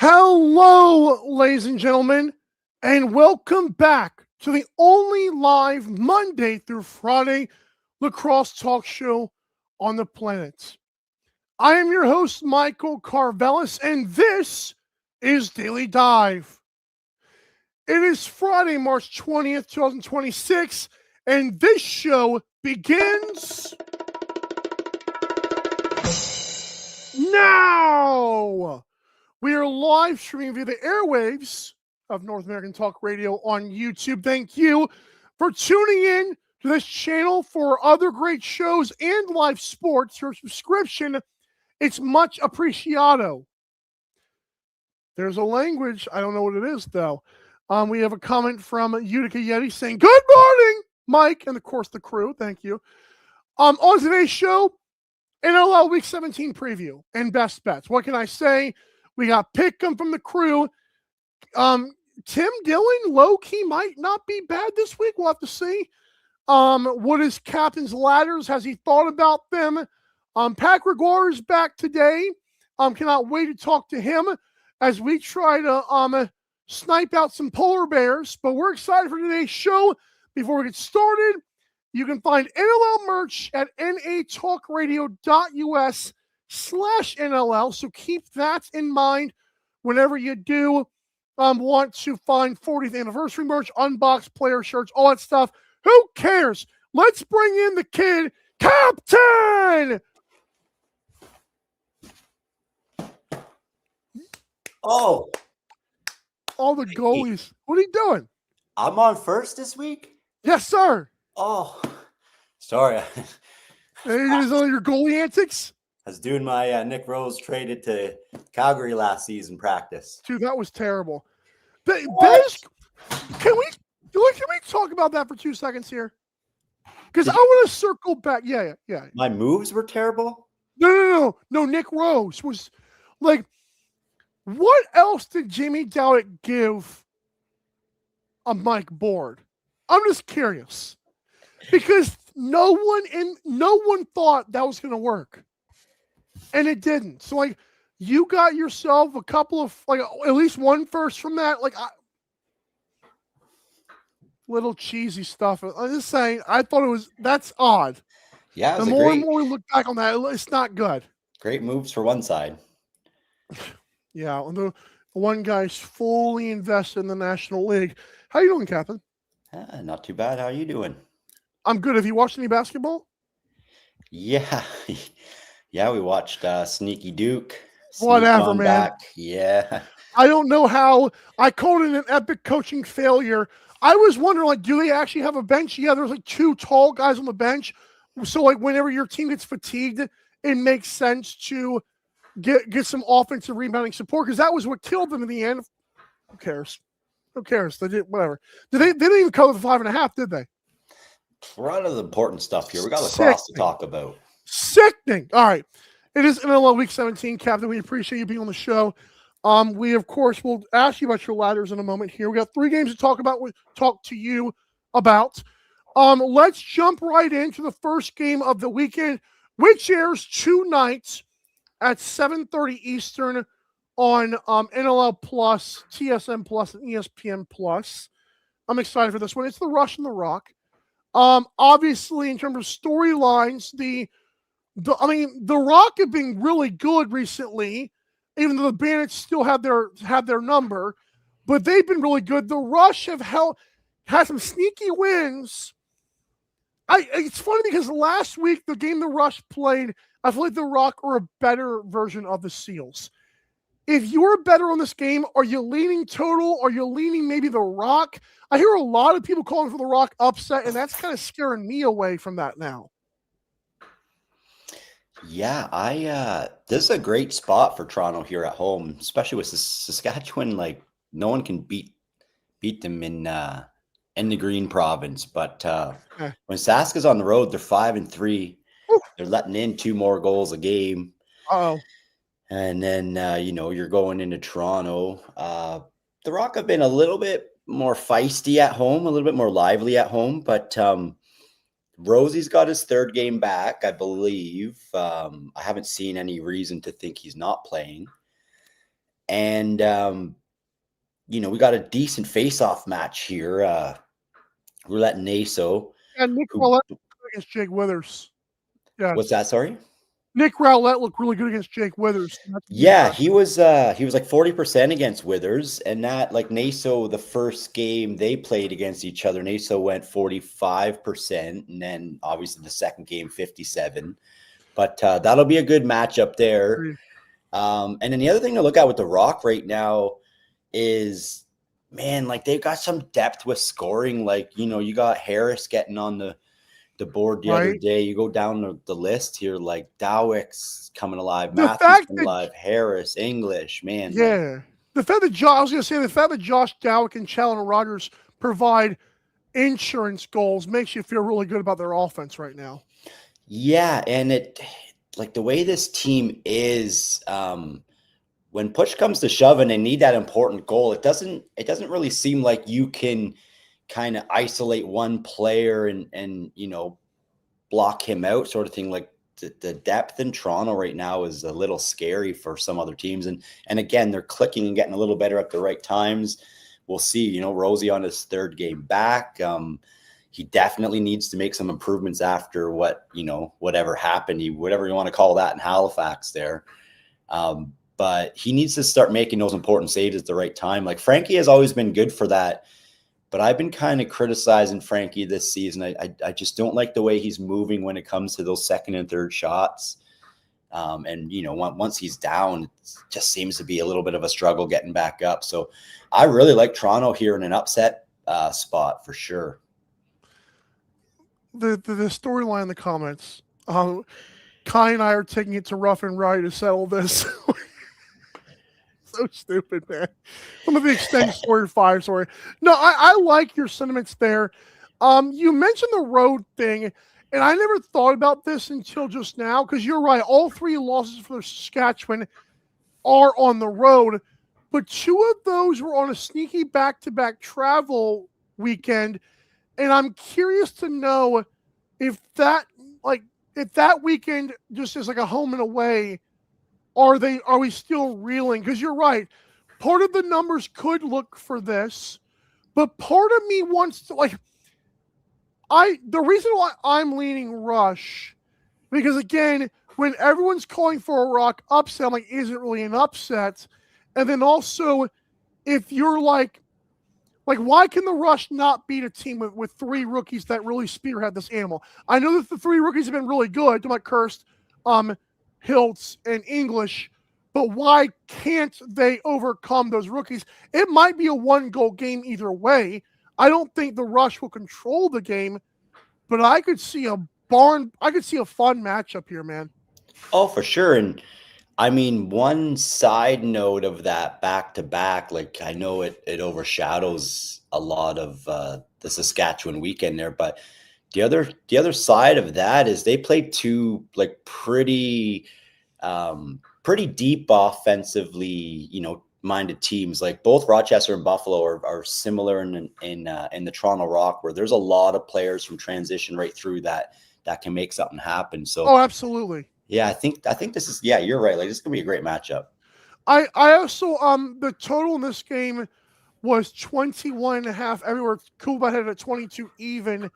Hello, ladies and gentlemen, and welcome back to the only live Monday through Friday lacrosse talk show on the planet. I am your host, Michael Karvelis, and this is Daily Dive. It is Friday, March 20th, 2026, and this show begins now. We are live streaming via the airwaves of North American Talk Radio on YouTube. Thank you for tuning in to this channel for other great shows and live sports. Your subscription, it's much appreciado. There's a language. I don't know what it is, though. We have a comment from Utica Yeti saying, "Good morning, Mike," and of course the crew. Thank you. On today's show, NLL Week 17 preview and best bets. What can I say? We got Pick'em from the crew. Tim Dillon, low-key, might not be bad this week. We'll have to see. What is Captain's Ladders? Has he thought about them? Pat Gregoire is back today. Cannot wait to talk to him as we try to snipe out some polar bears. But we're excited for today's show. Before we get started, you can find NLL merch at natalkradio.us/NLL. So keep that in mind whenever you do want to find 40th anniversary merch, unboxed player shirts, all that stuff. Who cares? Let's bring in the kid, Captain! Oh. All the goalies. What are you doing? I'm on first this week? Yes, sir. Oh, sorry. Is all your goalie antics? I was doing my Nick Rose traded to Calgary last season practice. Dude, that was terrible. Can we talk about that for 2 seconds here? Because I want to circle back. Yeah. My moves were terrible? No. Nick Rose was like, what else did Jimmy Dowdett give a Mike Board? I'm just curious. Because no one thought that was going to work. And it didn't. So, like, you got yourself a couple of, like, at least one first from that. Like, little cheesy stuff. I'm just saying, I thought that's odd. Yeah, the more and more we look back on that, it's not good. Great moves for one side. Yeah, the one guy's fully invested in the National League. How you doing, Captain? Not too bad. How are you doing? I'm good. Have you watched any basketball? Yeah. Yeah, we watched Sneaky Duke. Whatever, man. Back. Yeah. I don't know how. I called it an epic coaching failure. I was wondering, like, do they actually have a bench? Yeah, there's like two tall guys on the bench. So, like, whenever your team gets fatigued, it makes sense to get some offensive rebounding support, because that was what killed them in the end. Who cares? They did whatever. They didn't even cover the 5.5, did they? We're out of the important stuff here. We got lacrosse to talk about. Sickening. All right. It is NLL Week 17, Captain. We appreciate you being on the show. We, of course, will ask you about your ladders in a moment here. We got 3 games to talk to you about. Let's jump right into the first game of the weekend, which airs tonight at 7:30 Eastern on NLL Plus, TSN Plus, and ESPN Plus. I'm excited for this one. It's the Rush and the Rock. Obviously, in terms of storylines, the Rock have been really good recently, even though the Bandits still have their number, but they've been really good. The Rush had some sneaky wins. It's funny because last week, the game the Rush played, I feel like the Rock are a better version of the Seals. If you're better on this game, are you leaning total? Are you leaning maybe the Rock? I hear a lot of people calling for the Rock upset, and that's kind of scaring me away from that now. Yeah, this is a great spot for Toronto here at home, especially with Saskatchewan. Like, no one can beat them in the Green Province. But when Sask is on the road, they're 5-3. They're letting in 2 more goals a game. Uh-oh. And then, you're going into Toronto. The Rock have been a little bit more feisty at home, a little bit more lively at home. But Rosie's got his 3rd game back, I believe. I haven't seen any reason to think he's not playing. And, we got a decent face-off match here. Roulette Naso. And Nick Rowlett against Jake Withers. Yeah. What's that? Sorry? Nick Rowlett looked really good against Jake Withers. Yeah, he was like 40% against Withers, and that like Naso, the first game they played against each other, Naso went 45%, and then obviously the second game 57. But that'll be a good matchup there. And then the other thing to look at with the Rock right now is, man, like they've got some depth with scoring. Like, you got Harris getting on the board the other day. You go down the list here, like Dowick's coming alive, Matthews coming alive, Harris, English, man. Yeah. The fact that Josh Dowick and Challenger Rogers provide insurance goals makes you feel really good about their offense right now. Yeah, and it like the way this team is, when push comes to shove and they need that important goal, it doesn't really seem like you can kind of isolate one player and block him out, sort of thing. Like the depth in Toronto right now is a little scary for some other teams. And again, they're clicking and getting a little better at the right times. We'll see, Rosie on his third game back. He definitely needs to make some improvements after whatever happened, whatever you want to call that in Halifax there. But he needs to start making those important saves at the right time. Like Frankie has always been good for that. But I've been kind of criticizing Frankie this season. I just don't like the way he's moving when it comes to those second and third shots. And once he's down, it just seems to be a little bit of a struggle getting back up. So I really like Toronto here in an upset spot for sure. The storyline in the comments. Kai and I are taking it to Rough and Rowdy to settle this. So stupid, man. Some of the extended story 5 story. No, I like your sentiments there. You mentioned the road thing, and I never thought about this until just now, because you're right. All 3 losses for Saskatchewan are on the road, but 2 of those were on a sneaky back-to-back travel weekend, and I'm curious to know if that weekend just is like a home and away. Are we still reeling? Because you're right. Part of the numbers could look for this, but part of me wants to the reason why I'm leaning Rush, because again, when everyone's calling for a Rock upset, I'm like, is it really an upset? And then also, if you're like why can the Rush not beat a team with 3 rookies that really spearhead this animal? I know that the 3 rookies have been really good, like Kirst, Hiltz, and English, but why can't they overcome those rookies? It might be a 1-goal game either way. I don't think the Rush will control the game, but I could see a fun matchup here, man. Oh, for sure. And I mean, one side note of that back-to-back, like I know it overshadows a lot of the Saskatchewan weekend there, but the other side of that is they played 2 like pretty deep offensively, minded teams. Like both Rochester and Buffalo are similar in the Toronto Rock, where there's a lot of players from transition right through that can make something happen. So absolutely. Yeah, I think this is, you're right. Like this is gonna be a great matchup. I also the total in this game was 21.5 everywhere. Coolbet had a 22 even.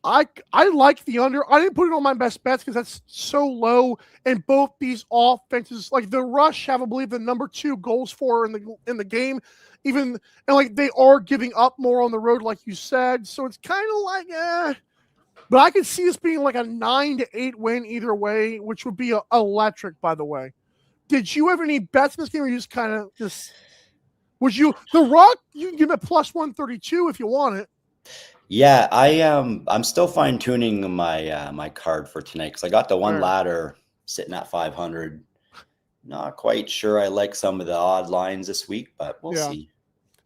I like the under. I didn't put it on my best bets because that's so low. And both these offenses, like the Rush, have I believe the number 2 goals for in the game, and like they are giving up more on the road, like you said. So it's kind of like but I could see this being like a 9-8 win either way, which would be electric. By the way, did you have any bets in this game, or you just kind of was you the Rock? You can give it plus 132 if you want it. Yeah, I'm still fine tuning my my card for tonight because I got the one ladder sitting at 500. Not quite sure I like some of the odd lines this week, but we'll see.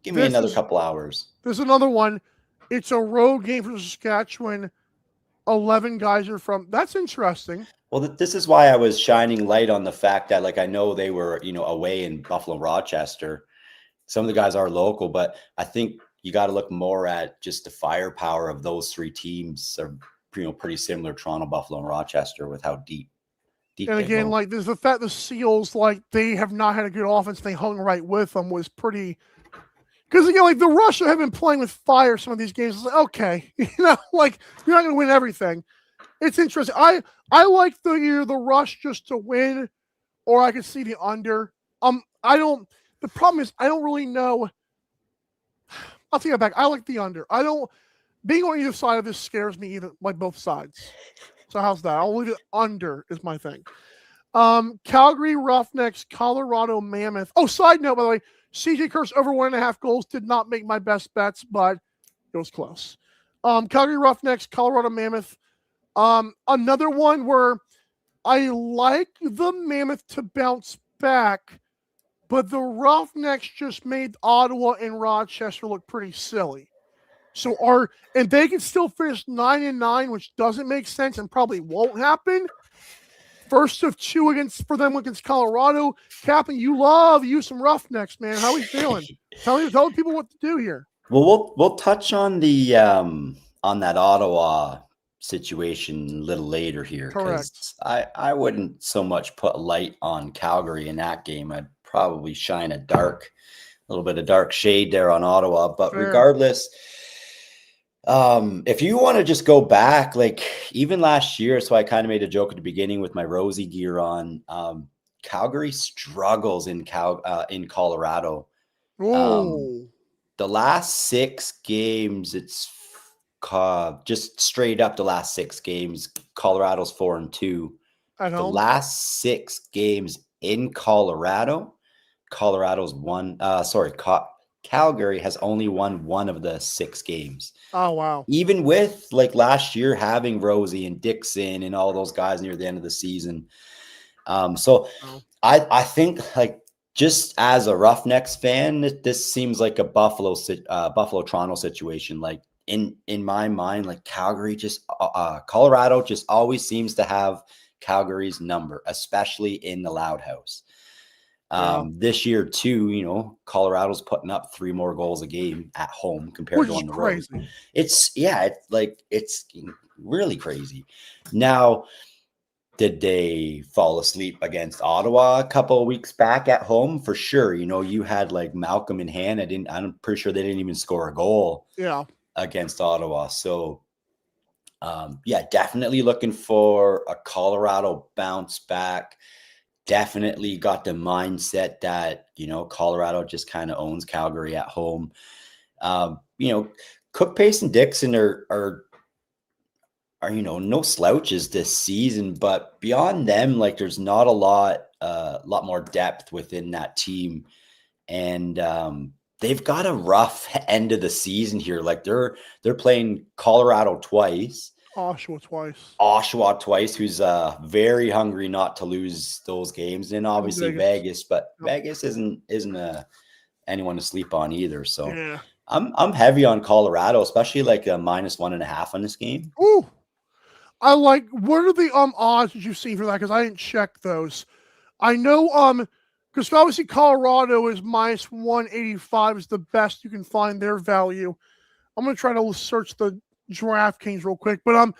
Give me another couple hours. There's another one. It's a road game for Saskatchewan. 11 guys are from. That's interesting. Well, this is why I was shining light on the fact that, like, I know they were, away in Buffalo, Rochester. Some of the guys are local, but I think you got to look more at just the firepower of those 3 teams. Are pretty similar, Toronto, Buffalo, and Rochester, with how deep And again, like there's the fact the Seals, like they have not had a good offense. They hung right with them was pretty. Because again, like the Russia have been playing with fire some of these games. It's like, okay, like you're not going to win everything. It's interesting. I like either the Rush just to win, or I could see the under. I don't. The problem is I don't really know. I'll take it back. I like the under. I don't. Being on either side of this scares me either, like both sides. So how's that? I'll leave it under is my thing. Calgary Roughnecks, Colorado Mammoth. Oh, side note, by the way, CJ Kurtz over 1.5 goals did not make my best bets, but it was close. Calgary Roughnecks, Colorado Mammoth. Another one where I like the Mammoth to bounce back, but the Roughnecks just made Ottawa and Rochester look pretty silly. And they can still finish 9-9, which doesn't make sense and probably won't happen. First of 2 for them against Colorado. Captain, you some Roughnecks, man. How are we feeling? Tell people what to do here. Well, we'll touch on the on that Ottawa situation a little later here. Correct. I wouldn't so much put a light on Calgary in that game. I'd probably shine a little bit of dark shade there on Ottawa. But regardless, if you want to just go back, like even last year, so I kind of made a joke at the beginning with my Rosie gear on. Calgary struggles in Colorado. The last 6 games, it's just straight up the last 6 games. Colorado's 4-2. The last 6 games in Colorado, Colorado's won. Calgary has only won 1 of the 6 games. Oh, wow. Even with like last year having Rosie and Dixon and all those guys near the end of the season. I think like just as a Roughnecks fan, this seems like a Buffalo Toronto situation. Like in my mind, like Colorado just always seems to have Calgary's number, especially in the Loud House. This year too, Colorado's putting up 3 more goals a game at home compared to on the road. It's really crazy. Now, did they fall asleep against Ottawa a couple of weeks back at home? For sure. You had like Malcolm in hand. I'm pretty sure they didn't even score a goal against Ottawa. So definitely looking for a Colorado bounce back. Definitely got the mindset that, Colorado just kind of owns Calgary at home. Cook, Pace, and Dixon are no slouches this season, but beyond them, like there's not a lot more depth within that team. And they've got a rough end of the season here. Like they're playing Colorado twice. Oshawa twice, who's very hungry not to lose those games, and obviously Vegas, but Vegas isn't anyone to sleep on either. So I'm heavy on Colorado, especially like a -1.5 on this game. Ooh, I like. What are the odds did you see for that? Because I didn't check those. I know because obviously Colorado is -185 is the best you can find their value. I'm gonna try to search the DraftKings real quick, but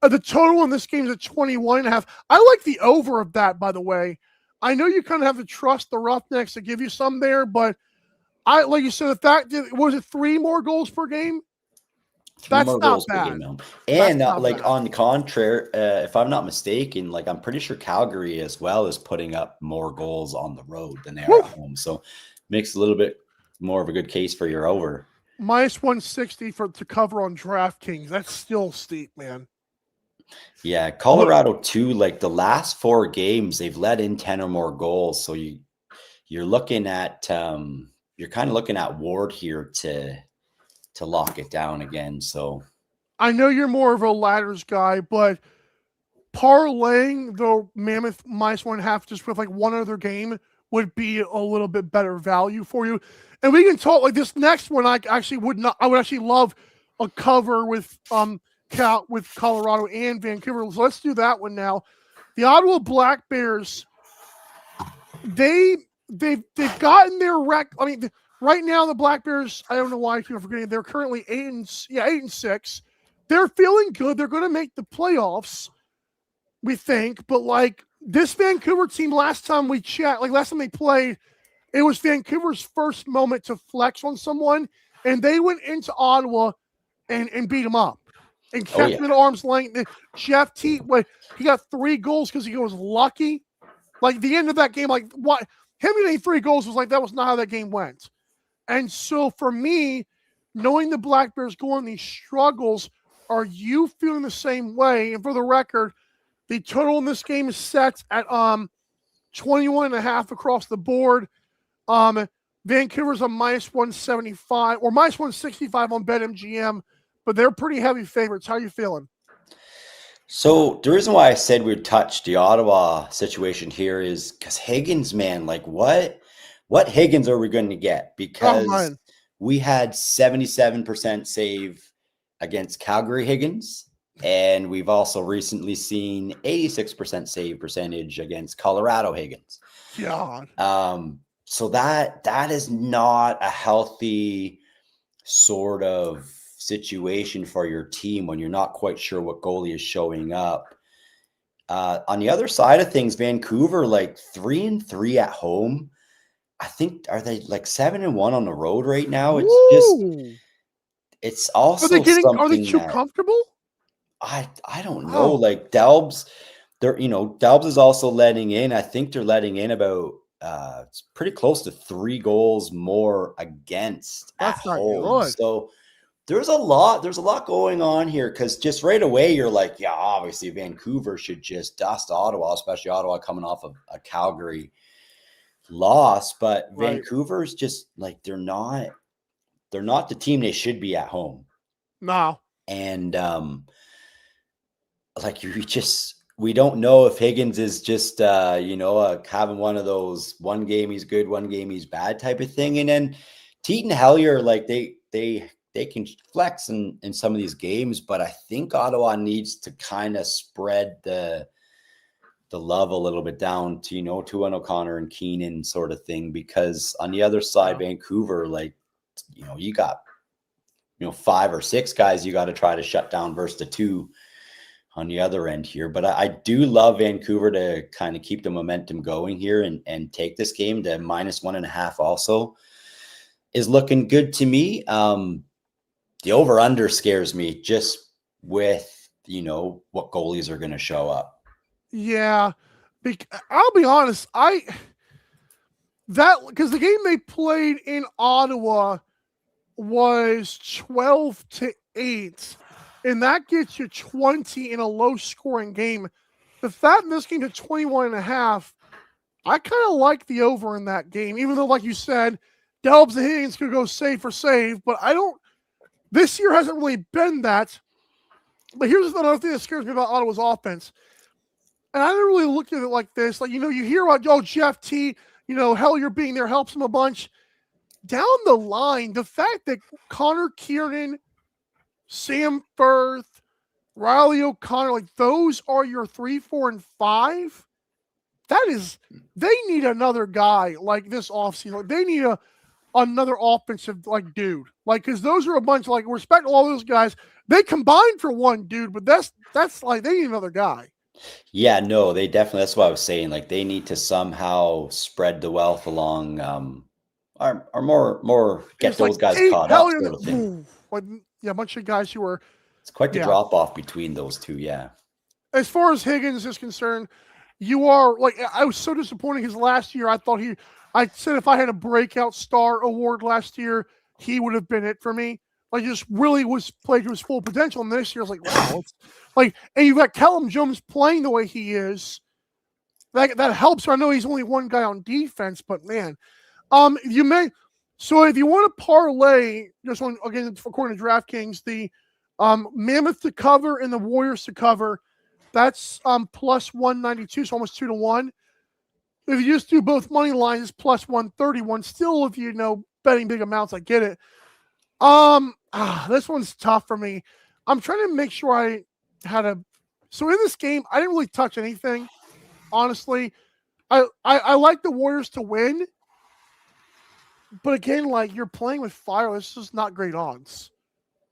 the total in this game is at 21.5. I like the over of that, by the way. I know you kind of have to trust the Roughnecks to give you some there, but like you said, the fact was it 3 more goals per game? That's not bad. And on the contrary, if I'm not mistaken, like I'm pretty sure Calgary as well is putting up more goals on the road than they are at home. So makes a little bit more of a good case for your over. -160 to cover on DraftKings. That's still steep, man. Yeah, Colorado too. Like the last 4 games, they've let in 10 or more goals. So you're looking at you're kind of looking at Ward here to lock it down again. So I know you're more of a ladders guy, but parlaying the Mammoth -1.5 just with like one other game would be a little bit better value for you. And we can talk like this next one. I would actually love a cover with Colorado and Vancouver. So let's do that one now. The Ottawa Black Bears, they've gotten their I mean, right now the Black Bears, I don't know why I keep forgetting, they're currently 8-6. They're feeling good. They're going to make the playoffs, we think, but like This Vancouver team, last time we chat, like last time they played, it was Vancouver's first moment to flex on someone, and they went into Ottawa and beat them up and kept them at arm's length. Jeff T, he got 3 goals because he was lucky. Like the end of that game, like what him getting 3 goals was like that was not how that game went. And so for me, knowing the Black Bears go on these struggles, are you feeling the same way? And for the record, the total in this game is set at 21.5 across the board. Vancouver's a -175 or -165 on BetMGM, but they're pretty heavy favorites. How are you feeling? So the reason why I said we'd touch the Ottawa situation here is because Higgins, man, like what Higgins are we going to get? Because we had 77% save against Calgary Higgins, and we've also recently seen 86% save percentage against Colorado Higgins. God. So that is not a healthy sort of situation for your team when you're not quite sure what goalie is showing up. On the other side of things, Vancouver, like 3-3 at home. I think, are they like 7-1 on the road right now? It's also are they too comfortable? I don't know. Like Delbs, Delbs is also letting in. I think they're letting in about it's pretty close to 3 goals more against at home. So there's a lot going on here, because just right away you're like, yeah, obviously Vancouver should just dust Ottawa, especially Ottawa coming off of a Calgary loss. But Vancouver's just like they're not the team they should be at home. No. And like we don't know if Higgins is just having one of those one game he's good, one game he's bad type of thing. And then Teton Hellier, like they can flex in some of these games, but I think Ottawa needs to kind of spread the love a little bit down to, Tuan O'Connor and Keenan sort of thing, because on the other side, Vancouver, like, you got, 5 or 6 guys you got to try to shut down versus the 2 on the other end here. But I do love Vancouver to kind of keep the momentum going here and take this game to -1.5 also is looking good to me. The over-under scares me just with, what goalies are going to show up. Yeah. I'll be honest. Because the game they played in Ottawa was 12-8, and that gets you 20 in a low-scoring game. The fact in this game to 21.5, I kind of like the over in that game, even though, like you said, Delbs and Higgins could go save for save, but this year hasn't really been that. But here's another thing that scares me about Ottawa's offense. And I didn't really look at it like this. Like, you hear about, Jeff T, Hellier being there helps him a bunch. Down the line, the fact that Connor Kiernan, Sam Firth, Riley O'Connor, like those are your 3, 4, and 5. They need another guy like this offseason. Like, they need another offensive dude. Because those are a bunch of respect all those guys. They combined for one dude, but that's they need another guy. Yeah, no, they definitely, that's what I was saying. Like they need to somehow spread the wealth along or more get those guys caught up sort of thing. A bunch of guys who are it's quite the drop off between those two, yeah. As far as Higgins is concerned, you are I was so disappointed because last year I said if I had a breakout star award last year, he would have been it for me. Just really was played to his full potential. And this year, I was like, wow. And you've got Callum Jones playing the way he is. That helps. I know he's only one guy on defense, but man, so if you want to parlay, just on, again, according to DraftKings, the Mammoth to cover and the Warriors to cover, that's plus 192, so almost 2-1. If you just do both money lines, it's plus 131. Still, if betting big amounts, I get it. This one's tough for me. I'm trying to make sure I had so in this game, I didn't really touch anything. Honestly, I like the Warriors to win, but again, you're playing with fire. This is not great odds.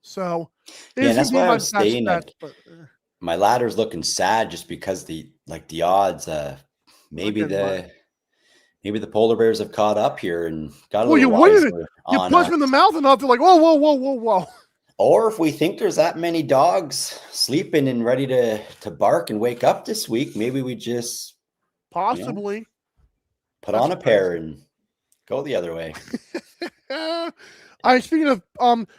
So that's why I was saying my ladder's looking sad just because the odds. Maybe the polar bears have caught up here and got a little wiser you punch them in the mouth enough, they're like, whoa, whoa, whoa, whoa, whoa. Or if we think there's that many dogs sleeping and ready to bark and wake up this week, maybe we just possibly put on a pair and go the other way. Speaking of,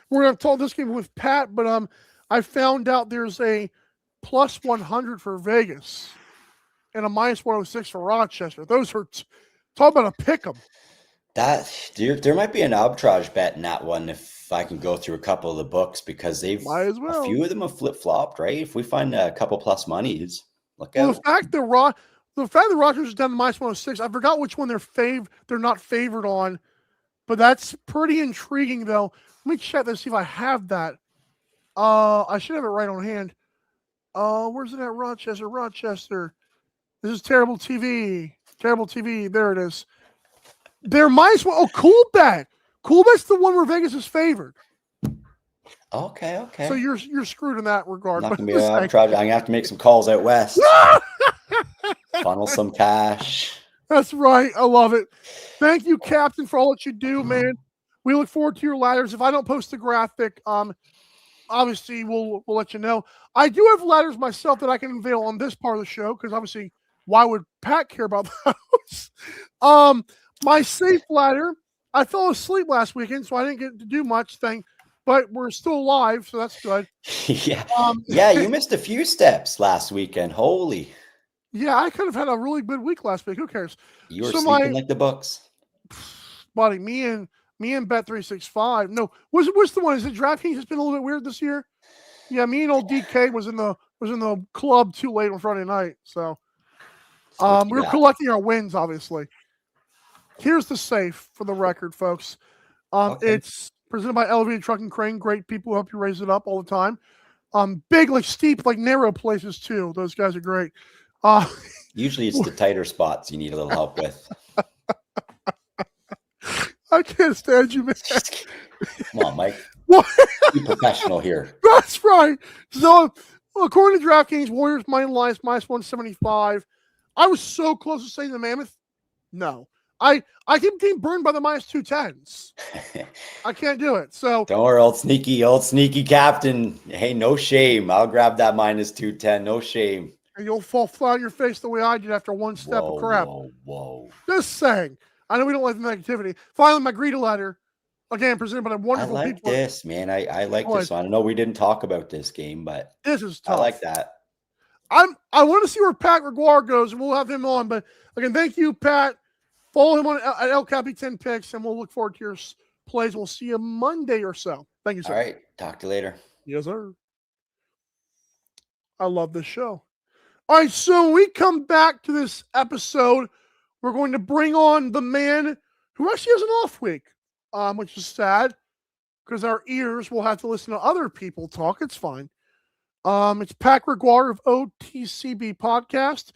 we're going to talk this game with Pat, but I found out there's a plus 100 for Vegas and a minus 106 for Rochester. Those are talk about a pick 'em. There might be an arbitrage bet in that one if I can go through a couple of the books because a few of them have flip flopped, right? If we find a couple plus monies, look out. The fact that Rochester is down to minus 106, I forgot which one they're not favored on, but that's pretty intriguing though. Let me check this, see if I have that. I should have it right on hand. Where's it at? Rochester. This is terrible TV. There it is. They're minus one. Oh, Coolbet. Coolbet's the one where Vegas is favored. Okay. So you're screwed in that regard. I'm gonna have to make some calls out west. Funnel some cash. That's right. I love it. Thank you, Captain, for all that you do, man. We look forward to your ladders. If I don't post the graphic, obviously we'll let you know. I do have ladders myself that I can unveil on this part of the show because obviously, why would Pat care about those? My safe ladder, I fell asleep last weekend, so I didn't get to do much but we're still alive, so that's good. Yeah, you missed a few steps last weekend. Holy. Yeah, I could have had a really good week last week. Who cares? You were sleeping like the books. Buddy, me and Bet365. No, what's the one? Is it DraftKings? It's been a little bit weird this year. Yeah, me and old DK was in the club too late on Friday night, so we were collecting our wins, obviously. Here's the safe for the record, folks. It's presented by Elevated Truck and Crane. Great people who help you raise it up all the time. Big, like steep, like narrow places too. Those guys are great. Usually it's the tighter spots you need a little help with. I can't stand you, man. Come on, Mike. Be professional here. That's right. So, according to DraftKings, Warriors minus 175. I was so close to saying the Mammoth. No. I keep getting burned by the minus 210s. I can't do it. So don't worry, old sneaky captain. Hey, no shame. I'll grab that minus 210. No shame. And you'll fall flat on your face the way I did after one step of crap. Whoa. Just saying. I know we don't like the negativity. Finally, my greeter ladder. Again, presented by wonderful people. I like this, man. I like this one. I know we didn't talk about this game, but this is tough. I like that. I want to see where Pat Gregoire goes, and we'll have him on. But again, thank you, Pat. Follow him at El Capi 10 Picks, and we'll look forward to your plays. We'll see you Monday or so. Thank you, sir. All right. Talk to you later. Yes, sir. I love this show. All right, so when we come back to this episode, we're going to bring on the man who actually has an off week, which is sad because our ears will have to listen to other people talk. It's fine. It's Pat Gregoire of OTCB Podcast.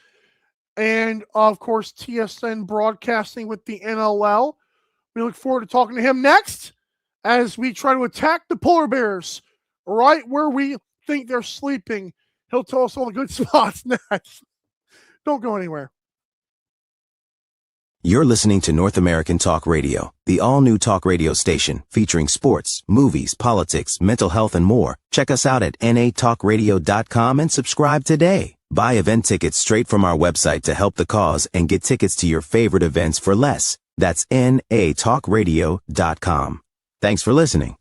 And, of course, TSN Broadcasting with the NLL. We look forward to talking to him next as we try to attack the polar bears right where we think they're sleeping. He'll tell us all the good spots next. Don't go anywhere. You're listening to North American Talk Radio, the all-new talk radio station featuring sports, movies, politics, mental health, and more. Check us out at natalkradio.com and subscribe today. Buy event tickets straight from our website to help the cause and get tickets to your favorite events for less. That's natalkradio.com. Thanks for listening.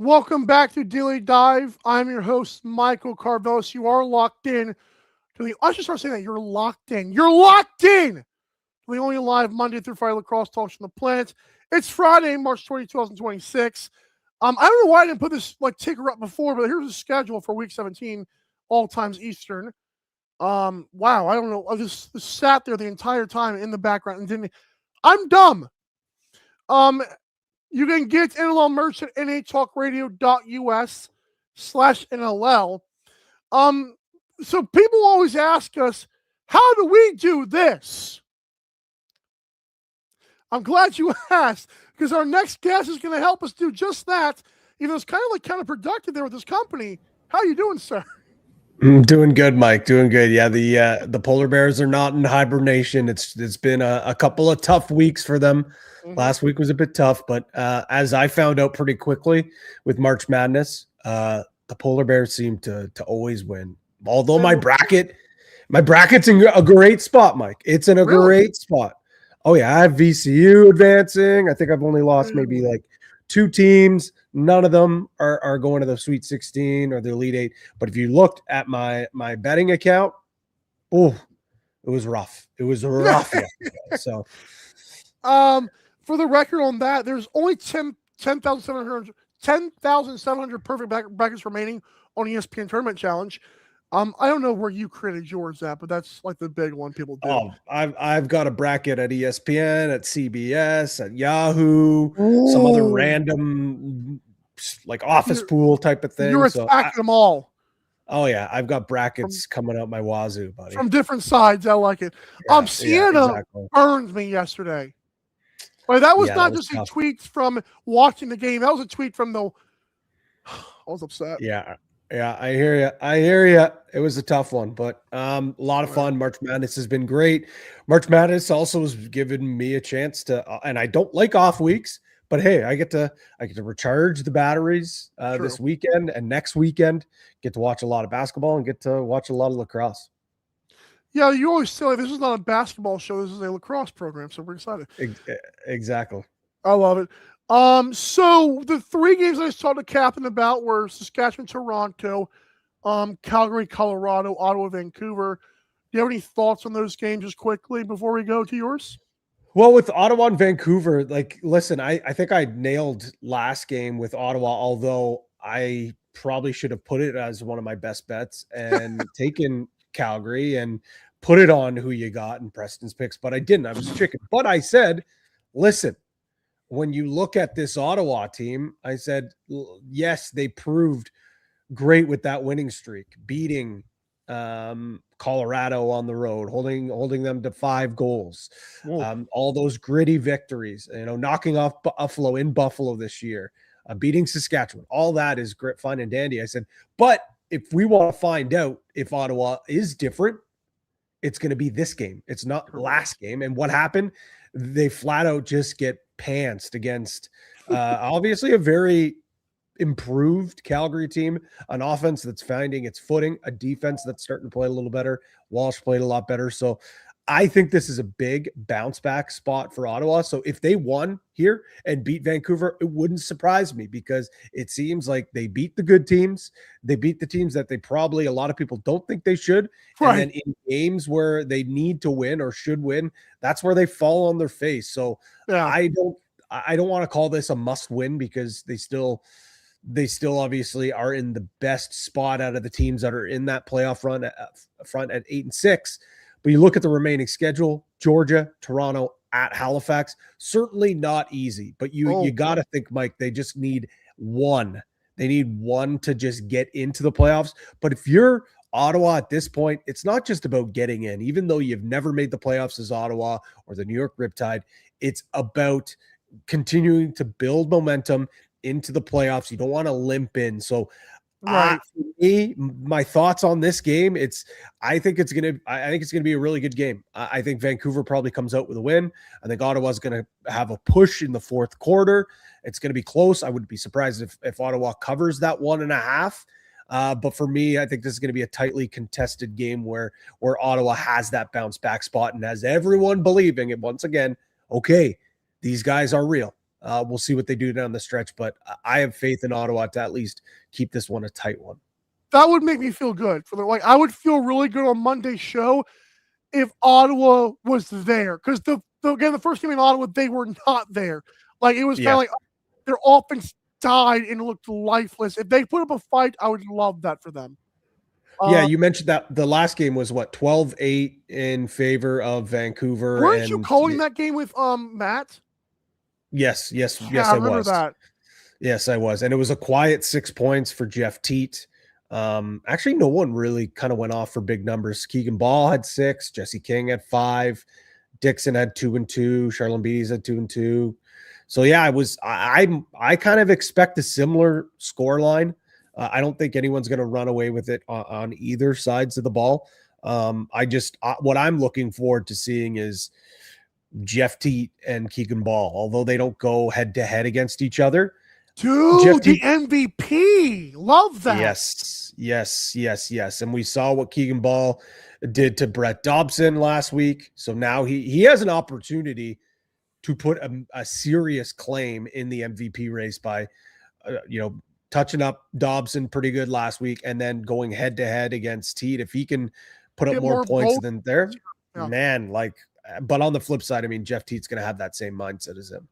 Welcome back to Daily Dive. I'm your host, Michael Karvelis. You are locked in to the. I should start saying that. You're locked in. You're locked in to the only live Monday through Friday lacrosse talks on the planet. It's Friday, March 20, 2026. I don't know why I didn't put this ticker up before, but here's the schedule for Week 17, all times Eastern. Wow, I don't know. I just sat there the entire time in the background and didn't. I'm dumb. You can get NLL merch at natalkradio.us/NLL. So people always ask us, how do we do this? I'm glad you asked, because our next guest is going to help us do just that. You know, it's kind of counterproductive there with this company. How you doing, sir? Doing good, Mike. Doing good. Yeah, the polar bears are not in hibernation. It's been a couple of tough weeks for them. Mm-hmm. Last week was a bit tough, but as I found out pretty quickly with March Madness, the polar bears seem to always win. Although my bracket's in a great spot, Mike. It's in a great spot. Oh yeah, I have VCU advancing. I think I've only lost maybe like 2 teams. None of them are going to the Sweet 16 or the Elite 8. But if you looked at my betting account, it was rough. It was rough. So, for the record on that, there's only 10,700 perfect brackets remaining on ESPN Tournament Challenge. I don't know where you created yours at, but that's like the big one people do. Oh, I've got a bracket at ESPN, at CBS, at Yahoo, some other random like office pool type of thing. You're attacking them all. Oh yeah, I've got brackets coming out my wazoo, buddy. From different sides, I like it. Yeah, Sienna burned me yesterday. But that was not just a tweet from watching the game. That was a tweet from the. I was upset. Yeah, I hear you. It was a tough one, but a lot of fun. March Madness has been great. March Madness also has given me a chance to, and I don't like off weeks, but hey, I get to recharge the batteries this weekend and next weekend. Get to watch a lot of basketball and get to watch a lot of lacrosse. Yeah, you always say this is not a basketball show. This is a lacrosse program, so we're excited. Exactly. I love it. So the 3 games I just talked to Captain about were Saskatchewan, Toronto, Calgary, Colorado, Ottawa, Vancouver. Do you have any thoughts on those games just quickly before we go to yours? Well, with Ottawa and Vancouver, listen, I think I nailed last game with Ottawa, although I probably should have put it as one of my best bets and taken Calgary and put it on who you got in Preston's picks, but I didn't. I was chicken. But I said, listen, when you look at this Ottawa team, I said, yes, they proved great with that winning streak, beating Colorado on the road, holding them to 5 goals, all those gritty victories, knocking off Buffalo in Buffalo this year, beating Saskatchewan. All that is great, fun and dandy. I said, but if we want to find out if Ottawa is different, it's going to be this game. It's not last game. And what happened? They flat out just get pantsed against obviously a very improved Calgary team, an offense that's finding its footing, a defense that's starting to play a little better. Walsh played a lot better. So I think this is a big bounce back spot for Ottawa. So if they won here and beat Vancouver, it wouldn't surprise me because it seems like they beat the good teams. They beat the teams that they probably, a lot of people don't think they should. Right. And then in games where they need to win or should win, that's where they fall on their face. So I don't want to call this a must win because they still obviously are in the best spot out of the teams that are in that playoff run front at 8-6. But you look at the remaining schedule: Georgia, Toronto, at Halifax. Certainly not easy, but you got to think, Mike, they just need one. They need one to just get into the playoffs. But if you're Ottawa at this point, it's not just about getting in. Even though you've never made the playoffs as Ottawa or the New York Riptide, it's about continuing to build momentum into the playoffs. You don't want to limp in. So for me, my thoughts on this game, I think it's gonna be a really good game. I think Vancouver probably comes out with a win. I think Ottawa's gonna have a push in the 4th quarter. It's gonna be close. I wouldn't be surprised if Ottawa covers that 1.5. But for me, I think this is gonna be a tightly contested game where Ottawa has that bounce back spot and has everyone believing it once again. Okay, these guys are real. We'll see what they do down the stretch, but I have faith in Ottawa to at least keep this one a tight one. That would make me feel good. I would feel really good on Monday's show if Ottawa was there, because the first game in Ottawa, they were not there. Like, it was kind of like their offense died and looked lifeless. If they put up a fight, I would love that for them. Yeah, you mentioned that the last game was what, 12-8 in favor of Vancouver. Weren't you calling that game with Matt? Yes, I I remember was. that. Yes, I was. And it was a quiet 6 points for Jeff Teat. Actually, no one really kind of went off for big numbers. Keegan Ball had 6, Jesse King had 5, Dixon had 2 and 2, Charlene Beatties had 2 and 2. So yeah, I kind of expect a similar score line. I don't think anyone's going to run away with it on either sides of the ball. What I'm looking forward to seeing is Jeff Teat and Keegan Ball, although they don't go head to head against each other. Dude, Jeff the MVP. Love that. Yes. And we saw what Keegan Ball did to Brett Dobson last week. So now he has an opportunity to put a serious claim in the MVP race by, touching up Dobson pretty good last week and then going head to head against Teat. If he can put up more points than there, man, but on the flip side, I mean, Jeff Teat's going to have that same mindset as him.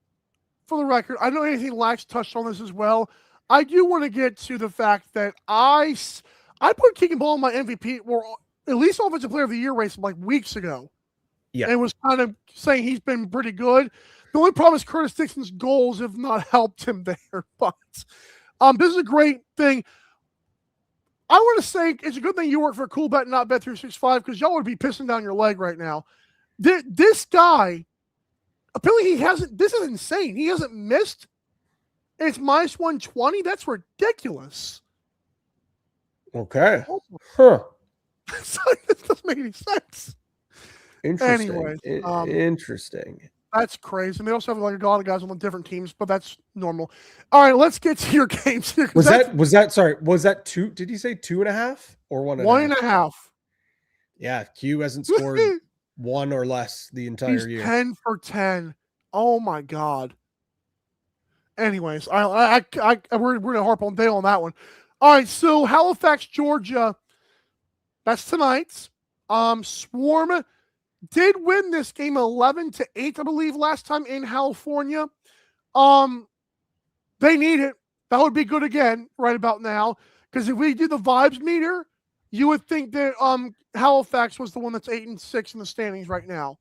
For the record, I know Anything Lax touched on this as well. I do want to get to the fact that I put Keegan Ball in my MVP, or at least Offensive Player of the Year race like weeks ago. Yeah. And was kind of saying he's been pretty good. The only problem is Curtis Dixon's goals have not helped him there. But this is a great thing. I want to say it's a good thing you work for CoolBet and not Bet365, because y'all would be pissing down your leg right now. This guy, apparently this is insane. He hasn't missed. And it's minus 120. That's ridiculous. Okay. Huh. This doesn't make any sense. Interesting. Anyways, interesting. That's crazy. And they also have like a lot of guys on different teams, but that's normal. All right, let's get to your games here. Was that 2? Did you say 2.5 or 1.5? 1.5. Yeah, Q hasn't scored 1 or less the entire year. 10 for 10. Oh my God. Anyways, we're gonna harp on Dale on that one. All right, so Halifax, Georgia. That's tonight's. Swarm did win this game 11-8, I believe, last time in California. They need it. That would be good again right about now, because if we do the vibes meter, you would think that Halifax was the one that's 8-6 in the standings right now.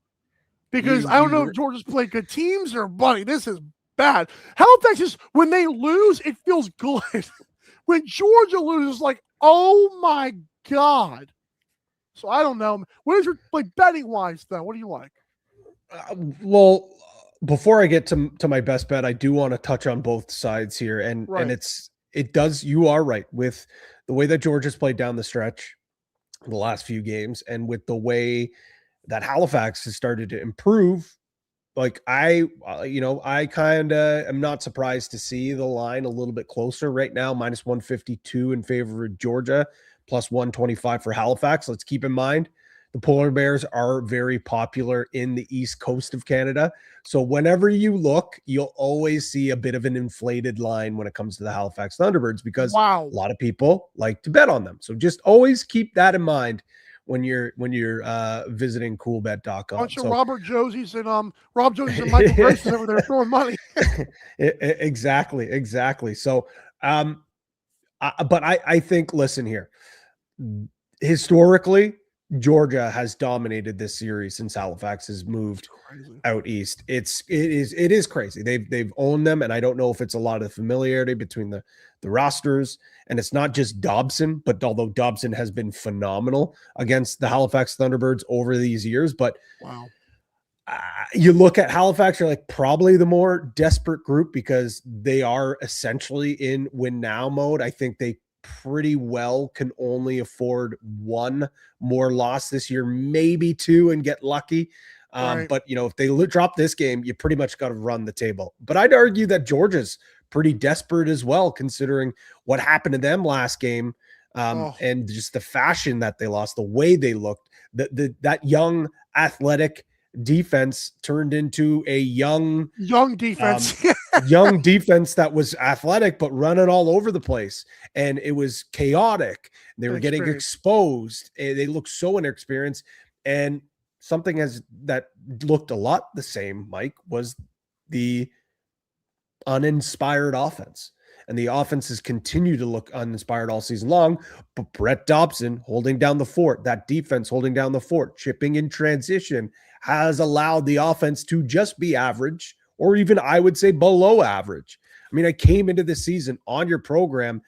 Because I don't know if Georgia's played good teams or, buddy, this is bad. Halifax is, when they lose, it feels good. When Georgia loses, like, oh my God. So I don't know. What is your, like, betting wise though? What do you like? Well, before I get to my best bet, I do want to touch on both sides here, and you are right with the way that Georgia's played down the stretch the last few games, and with the way that Halifax has started to improve. Like I kind of am not surprised to see the line a little bit closer right now, minus 152 in favor of Georgia, plus 125 for Halifax. Let's keep in mind the polar bears are very popular in the east coast of Canada. So whenever you look, you'll always see a bit of an inflated line when it comes to the Halifax Thunderbirds, because a lot of people like to bet on them. So just always keep that in mind when you're visiting coolbet.com. Bunch of Robert Josies and Rob Josies and Michael Karvelis over there throwing money. Exactly. So but I think, listen here, historically, Georgia has dominated this series since Halifax has moved out east. It is crazy. They've owned them, and I don't know if it's a lot of familiarity between the rosters, and it's not just Dobson, but although Dobson has been phenomenal against the Halifax Thunderbirds over these years, but you look at Halifax, you're like probably the more desperate group because they are essentially in win now mode. I think they pretty well can only afford one more loss this year, maybe two, and get lucky. But if they drop this game, you pretty much got to run the table. But I'd argue that Georgia's pretty desperate as well, considering what happened to them last game, and just the fashion that they lost, the way they looked. That young athletic defense turned into a young defense. young defense that was athletic but running all over the place, and it was chaotic. They were getting exposed. They looked so inexperienced, and something that looked a lot the same, Mike, was the uninspired offense. And the offenses continue to look uninspired all season long. But Brett Dobson holding down the fort, that defense holding down the fort, chipping in transition, has allowed the offense to just be average, or even I would say below average. I mean, I came into this season on your program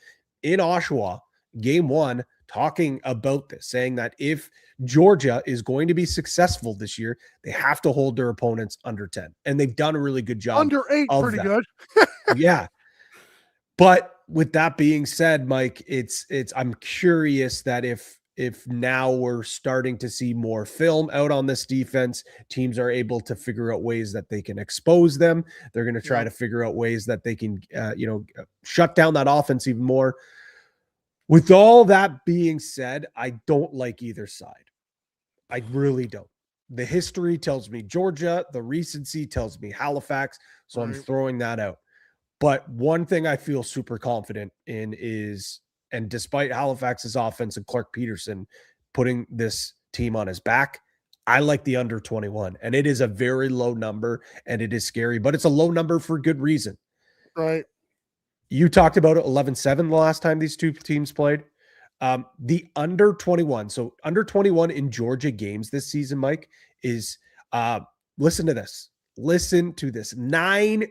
in Oshawa, game 1, talking about this, saying that if Georgia is going to be successful this year, they have to hold their opponents under 10. And they've done a really good job. Under 8, pretty that. good. Yeah. But with that being said, Mike, I'm curious that if now we're starting to see more film out on this defense, teams are able to figure out ways that they can expose them. They're going to try to figure out ways that they can, shut down that offense even more. With all that being said, I don't like either side. I really don't. The history tells me Georgia. The recency tells me Halifax. So I'm throwing that out. But one thing I feel super confident in is, and despite Halifax's offense and Clark Peterson putting this team on his back, I like the under 21. And it is a very low number, and it is scary, but it's a low number for good reason. Right. You talked about it, 11-7 the last time these two teams played. The under 21. So under 21 in Georgia games this season, Mike, is listen to this. Listen to this. 9-2-2.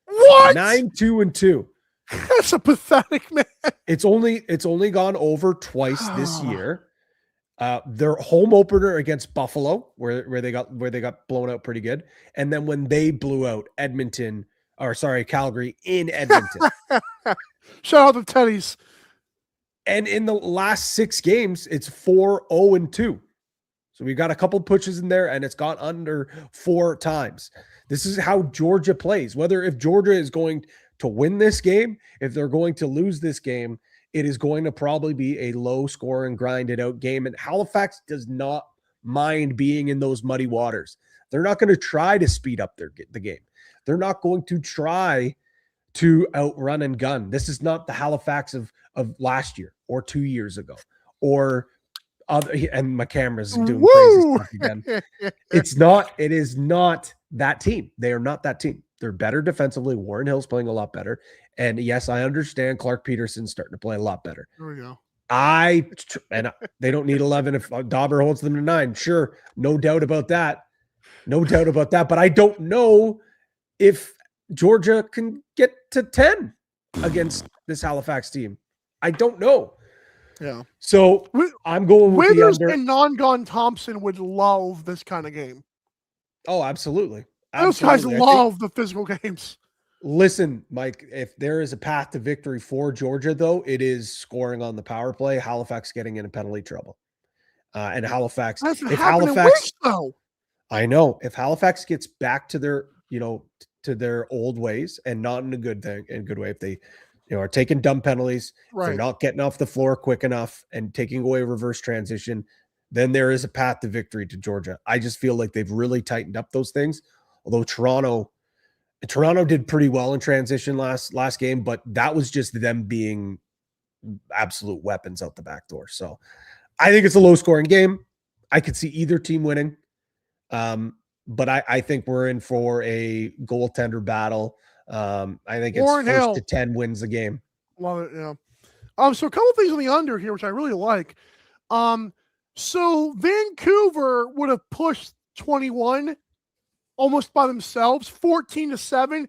What? 9-2-2. That's a pathetic, man. It's only gone over twice this year. Their home opener against Buffalo, where they got blown out pretty good, and then when they blew out Calgary in Edmonton. Shout out to Teddy's. And in the last 6 games, it's 4-0-2. So we got a couple pushes in there, and it's gone under 4 times. This is how Georgia plays. Whether if Georgia is going to win this game, if they're going to lose this game, it is going to probably be a low scoring, grinded out game. And Halifax does not mind being in those muddy waters. They're not going to try to speed up the game. They're not going to try to outrun and gun. This is not the Halifax of last year or 2 years ago or other. And my camera's doing crazy stuff again. It is not that team. They are not that team. They're better defensively. Warren Hill's playing a lot better. And yes, I understand Clark Peterson's starting to play a lot better. There we go. They don't need 11 if Dauber holds them to 9. Sure. No doubt about that. But I don't know if Georgia can get to 10 against this Halifax team. I don't know. Yeah. So I'm going with Withers the under. and Non-Gun Thompson would love this kind of game. Oh, absolutely. Those guys love the physical games. Listen, Mike, if there is a path to victory for Georgia, though, it is scoring on the power play, Halifax getting into penalty trouble. And Halifax, I know, if Halifax gets back to their old ways, and not in a good way, if they are taking dumb penalties, if they're not getting off the floor quick enough and taking away reverse transition, then there is a path to victory to Georgia. I just feel like they've really tightened up those things. Although Toronto did pretty well in transition last game, but that was just them being absolute weapons out the back door. So I think it's a low scoring game. I could see either team winning. But I think we're in for a goaltender battle. I think it's Warren first Hill to 10 wins the game. Love it, yeah. So a couple things on the under here, which I really like. So Vancouver would have pushed 21 almost by themselves, 14-7.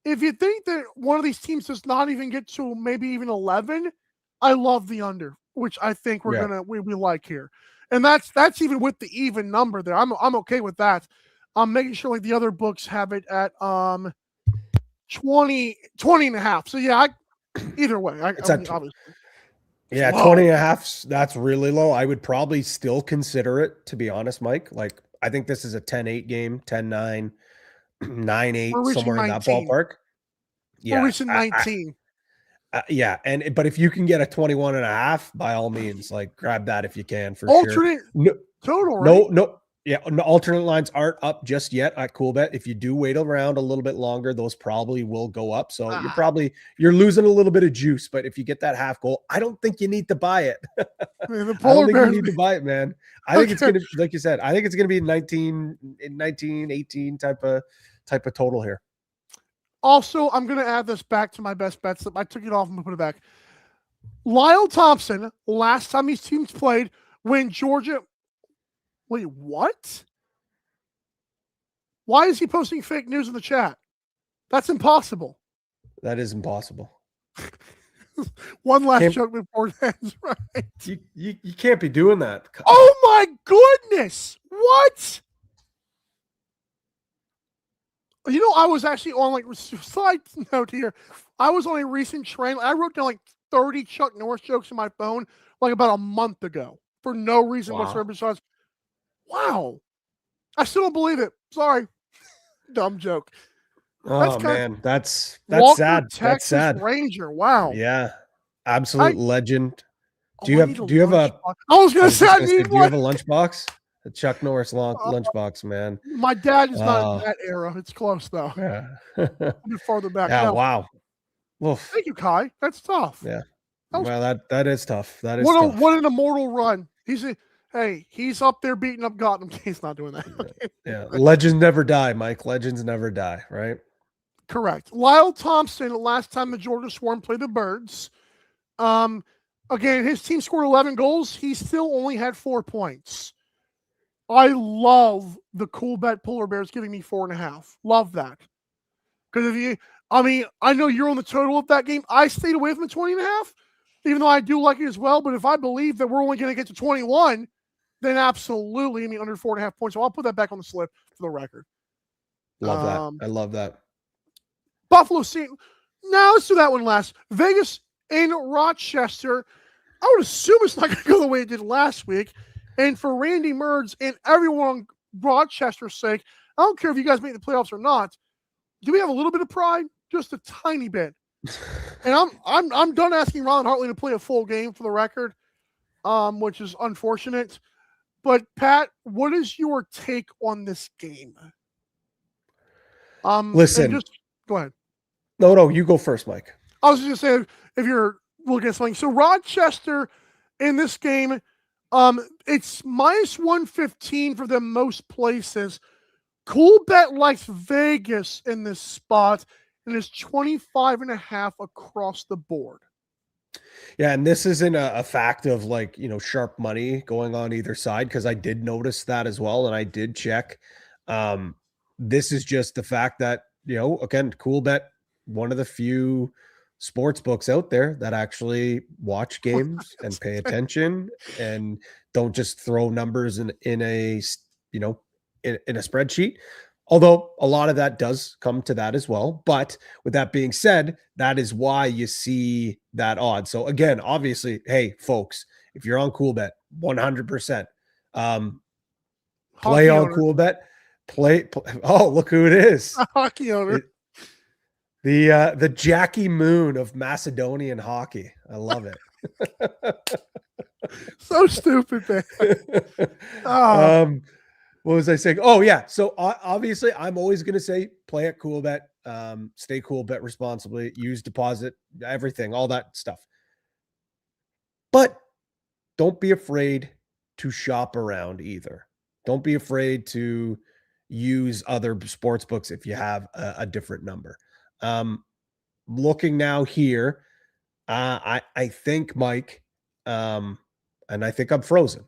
If you think that one of these teams does not even get to maybe even 11, I love the under, which I think we like here. And that's even with the even number there. I'm okay with that. I'm making sure like the other books have it at 20 and a half. So yeah, either way, obviously. Yeah, 20 and a half, that's really low. I would probably still consider it, to be honest, Mike. Like, I think this is a 10-8 game, 10-9, 9-8, somewhere 19. In that ballpark. Yeah. We're reaching 19. Yeah. But if you can get a 21 and a half, by all means, like grab that if you can for alternate sure. Total, right? Yeah, alternate lines aren't up just yet at Coolbet. If you do wait around a little bit longer, those probably will go up. So you're losing a little bit of juice. But if you get that half goal, I don't think you need to buy it. The I don't polar think you bears. need to buy it, man. I think it's gonna, like you said, I think it's gonna be 19, 18 type of total here. Also, I'm gonna add this back to my best bets. I took it off and put it back. Lyle Thompson, last time these teams played, when Georgia. Wait, what? Why is he posting fake news in the chat? That's impossible. That is impossible. One last joke before it ends, right? You can't be doing that. Oh my goodness! What? You know, I was actually on like side note here. I was on a recent train. I wrote down like 30 Chuck Norris jokes in my phone like about a month ago for no reason whatsoever. Besides, wow, I still don't believe it. Sorry, dumb joke. Oh man, that's Walker, sad. Texas That's sad. Ranger. Wow. Yeah, absolute legend. Do you have I was gonna say, do you have a lunchbox? A Chuck Norris lunchbox, man. My dad is not in that era. It's close though. Yeah. A bit farther back. Yeah. No. Wow. Well, thank you, Kai. That's tough. Yeah. Well, that is tough. That is what tough. What an immortal run. He's up there beating up Gotham. He's not doing that. Yeah. Legends never die, Mike. Legends never die, right? Correct. Lyle Thompson, last time the Georgia Swarm played the Birds. Again, his team scored 11 goals. He still only had 4 points. I love the cool bet Polar Bears giving me 4.5. Love that. Because I know you're on the total of that game. I stayed away from the 20.5, even though I do like it as well. But if I believe that we're only going to get to 21, then absolutely, under 4.5 points. So I'll put that back on the slip for the record. Love that. I love that. Buffalo St. Now let's do that one last. Vegas in Rochester. I would assume it's not going to go the way it did last week. And for Randy Merds and everyone on Rochester's sake, I don't care if you guys make the playoffs or not. Do we have a little bit of pride? Just a tiny bit. And I'm done asking Ron Hartley to play a full game for the record, which is unfortunate. But Pat, what is your take on this game? Listen. Go ahead. No, you go first, Mike. I was just going to say, if you're looking at something. So Rochester in this game, it's minus 115 for them most places. Cool bet likes Vegas in this spot, and it's 25.5 across the board. Yeah, and this isn't a fact of sharp money going on either side, because I did notice that as well, and I did check. This is just the fact that, again, Cool Bet, one of the few sports books out there that actually watch games and pay attention and don't just throw numbers in a spreadsheet. Although a lot of that does come to that as well. But with that being said, that is why you see that odd. So again, obviously, hey folks, if you're on Coolbet, 100%, play on Coolbet. Play. Oh, look who it is! A hockey owner. The Jackie Moon of Macedonian hockey. I love it. So stupid, man. What was I saying? Oh yeah. So obviously I'm always going to say, play at Coolbet, stay cool, bet responsibly, use deposit, everything, all that stuff. But don't be afraid to shop around either. Don't be afraid to use other sports books if you have a different number. Looking now here, I think, Mike, and I think I'm frozen.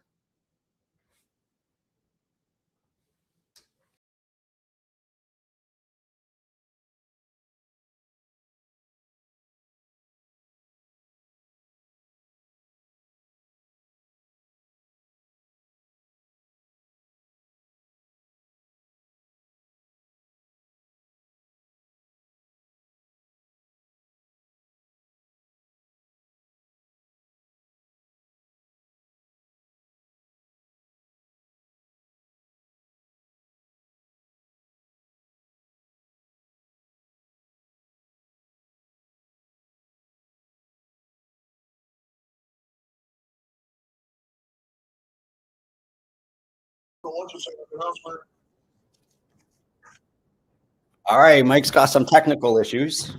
All right, Mike's got some technical issues.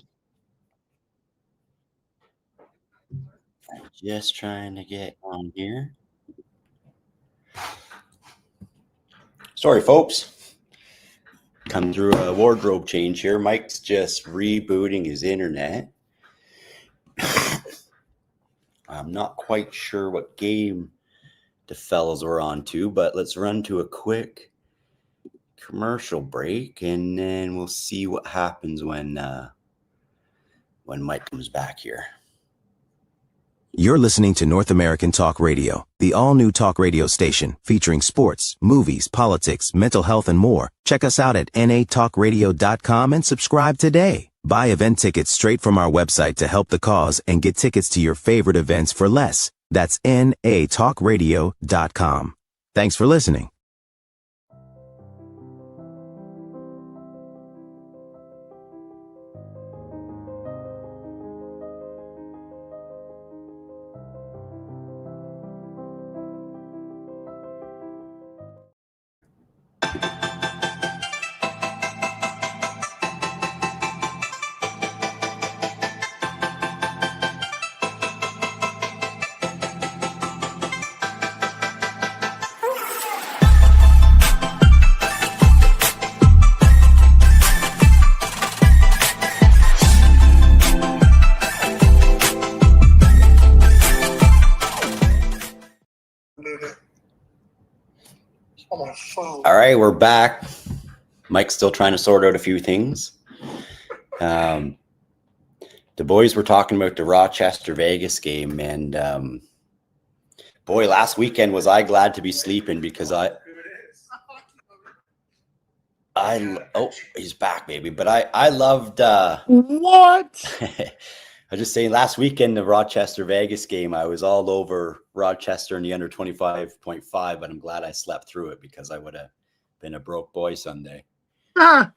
Just trying to get on here. Sorry, folks. Come through a wardrobe change here. Mike's just rebooting his internet. I'm not quite sure what game the fellas were on to, but let's run to a quick commercial break, and then we'll see what happens when Mike comes back here. You're listening to North American Talk Radio, the all-new talk radio station featuring sports, movies, politics, mental health, and more. Check us out at natalkradio.com and subscribe today. Buy event tickets straight from our website to help the cause and get tickets to your favorite events for less. That's natalkradio.com. Thanks for listening. All right, we're back. Mike's still trying to sort out a few things. The boys were talking about the Rochester Vegas game, and boy, last weekend was I glad to be sleeping because oh, he's back, baby. But I loved What? I was just saying, last weekend, the Rochester Vegas game, I was all over Rochester in the under 25.5, but I'm glad I slept through it because I would have been a broke boy Sunday. Ah,